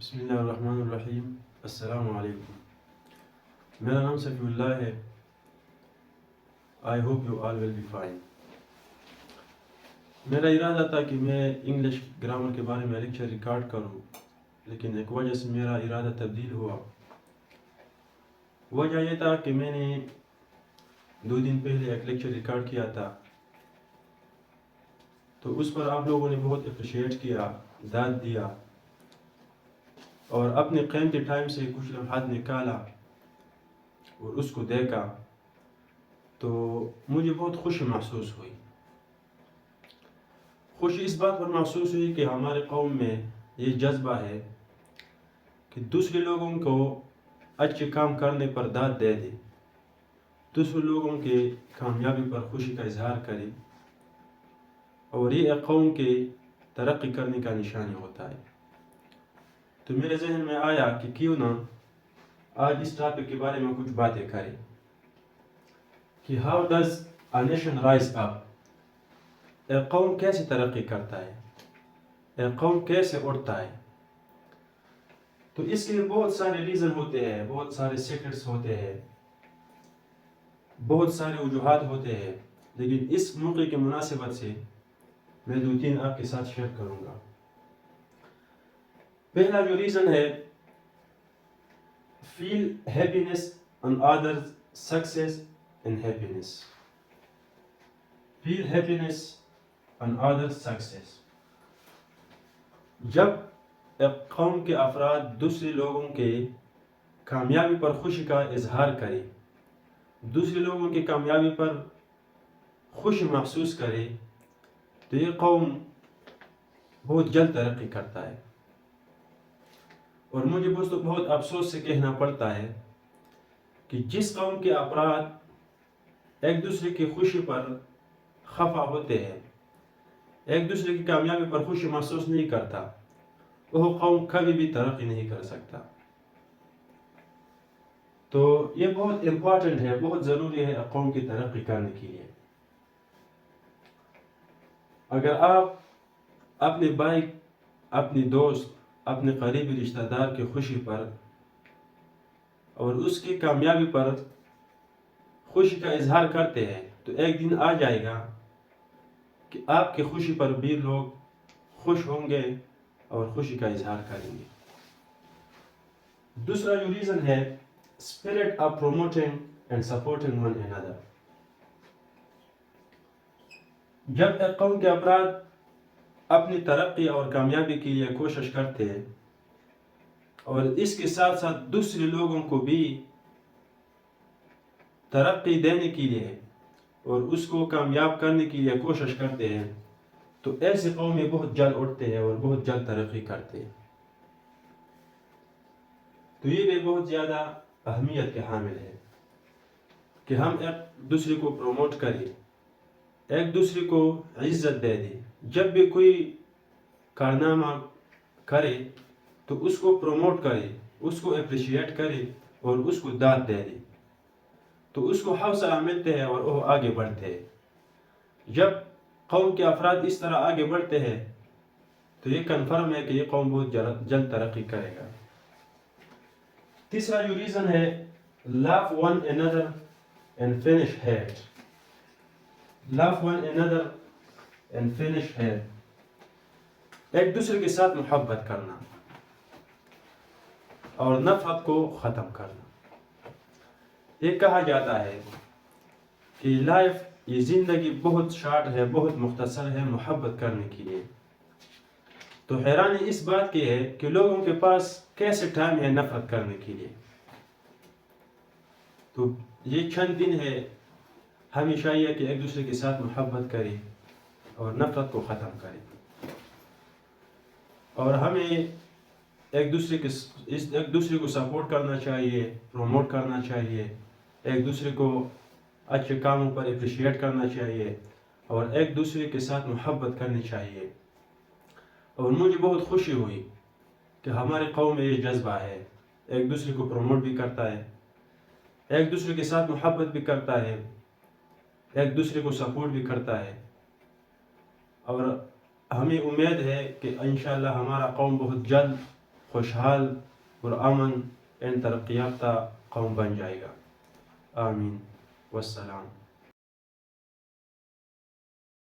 بسم اللہ الرحمن الرحیم۔ السلام علیکم۔ میرا نام صفی اللہ ہے۔ I hope you all will be fine. میرا ارادہ تھا کہ میں انگلش گرامر کے بارے میں لیکچر ریکارڈ کروں، لیکن ایک وجہ سے میرا ارادہ تبدیل ہوا۔ وجہ یہ تھا کہ میں نے 2 دن پہلے ایک لیکچر ریکارڈ کیا تھا، تو اس پر آپ لوگوں نے بہت اپریشیٹ کیا، داد دیا اور اپنے قیمتی ٹائم سے کچھ لمحات نکالا اور اس کو دیکھا، تو مجھے بہت خوشی محسوس ہوئی۔ خوشی اس بات پر محسوس ہوئی کہ ہمارے قوم میں یہ جذبہ ہے کہ دوسرے لوگوں کو اچھے کام کرنے پر داد دے دے، دوسرے لوگوں کے کامیابی پر خوشی کا اظہار کرے، اور یہ ایک قوم کے ترقی کرنے کا نشانی ہوتا ہے۔ تو میرے ذہن میں آیا کہ کیوں نہ آج اس ٹاپک کے بارے میں کچھ باتیں کریں کہ how does a nation rise up, ایک قوم کیسے ترقی کرتا ہے، ایک قوم کیسے اٹھتا ہے۔ تو اس کے لیے بہت سارے ریزن ہوتے ہیں، بہت سارے سیکرٹس ہوتے ہیں، بہت سارے وجوہات ہوتے ہیں، لیکن اس موقع کی مناسبت سے میں 2-3 آپ کے ساتھ شیئر کروں گا۔ پہلا جو ریزن ہے، feel happiness on others success and happiness. Feel happiness on others success. جب ایک قوم کے افراد دوسرے لوگوں کے کامیابی پر خوشی کا اظہار کرے، دوسرے لوگوں کی کامیابی پر خوشی محسوس کرے، تو یہ قوم بہت جلد ترقی کرتا ہے۔ اور مجھے بہت افسوس سے کہنا پڑتا ہے کہ جس قوم کے افراد ایک دوسرے کی خوشی پر خفا ہوتے ہیں، ایک دوسرے کی کامیابی پر خوشی محسوس نہیں کرتا، وہ قوم کبھی بھی ترقی نہیں کر سکتا۔ تو یہ بہت امپورٹنٹ ہے، بہت ضروری ہے قوم کی ترقی کرنے کے لیے۔ اگر آپ اپنے بھائی، اپنے دوست، اپنے قریبی رشتہ دار کی خوشی پر اور اس کی کامیابی پر خوشی کا اظہار کرتے ہیں، تو ایک دن آ جائے گا کہ آپ کی خوشی پر بھی لوگ خوش ہوں گے اور خوشی کا اظہار کریں گے۔ دوسرا جو ریزن ہے، spirit of promoting and supporting one another. جب ایک قوم کے افراد اپنی ترقی اور کامیابی کے لیے کوشش کرتے ہیں اور اس کے ساتھ ساتھ دوسرے لوگوں کو بھی ترقی دینے کے لیے اور اس کو کامیاب کرنے کے لیے کوشش کرتے ہیں، تو ایسے قومیں بہت جلد اٹھتے ہیں اور بہت جلد ترقی کرتے ہیں۔ تو یہ بھی بہت زیادہ اہمیت کے حامل ہے کہ ہم ایک دوسرے کو پروموٹ کریں، ایک دوسرے کو عزت دے دیں۔ جب بھی کوئی کارنامہ کرے تو اس کو پروموٹ کرے، اس کو اپریشیٹ کرے اور اس کو داد دے دے، تو اس کو حوصلہ ملتے ہیں اور وہ آگے بڑھتے ہیں۔ جب قوم کے افراد اس طرح آگے بڑھتے ہیں تو یہ کنفرم ہے کہ یہ قوم بہت جلد ترقی کرے گا۔ تیسرا جو ریزن ہے، love one another and finish hate۔ love one another and finish hate۔ ایک دوسرے کے ساتھ محبت کرنا اور نفرت کو ختم کرنا۔ یہ کہا جاتا ہے کہ یہ زندگی بہت شارٹ ہے، بہت مختصر ہے محبت کرنے کے لیے۔ تو حیرانی اس بات کی ہے کہ لوگوں کے پاس کیسے ٹائم ہے نفرت کرنے کے لیے۔ تو یہ چند دن ہے، ہمیشہ یہ کہ ایک دوسرے کے ساتھ محبت کرے اور نفرت کو ختم کرے، اور ہمیں ایک دوسرے کو سپورٹ کرنا چاہیے، پروموٹ کرنا چاہیے، ایک دوسرے کو اچھے کاموں پر اپریشیٹ کرنا چاہیے اور ایک دوسرے کے ساتھ محبت کرنی چاہیے۔ اور مجھے بہت خوشی ہوئی کہ ہمارے قوم میں یہ جذبہ ہے، ایک دوسرے کو پروموٹ بھی کرتا ہے، ایک دوسرے کے ساتھ محبت بھی کرتا ہے، ایک دوسرے کو سپورٹ بھی کرتا ہے، اور ہمیں امید ہے کہ انشاءاللہ ہمارا قوم بہت جلد خوشحال اور امن ترقی یافتہ قوم بن جائے گا. آمین والسلام.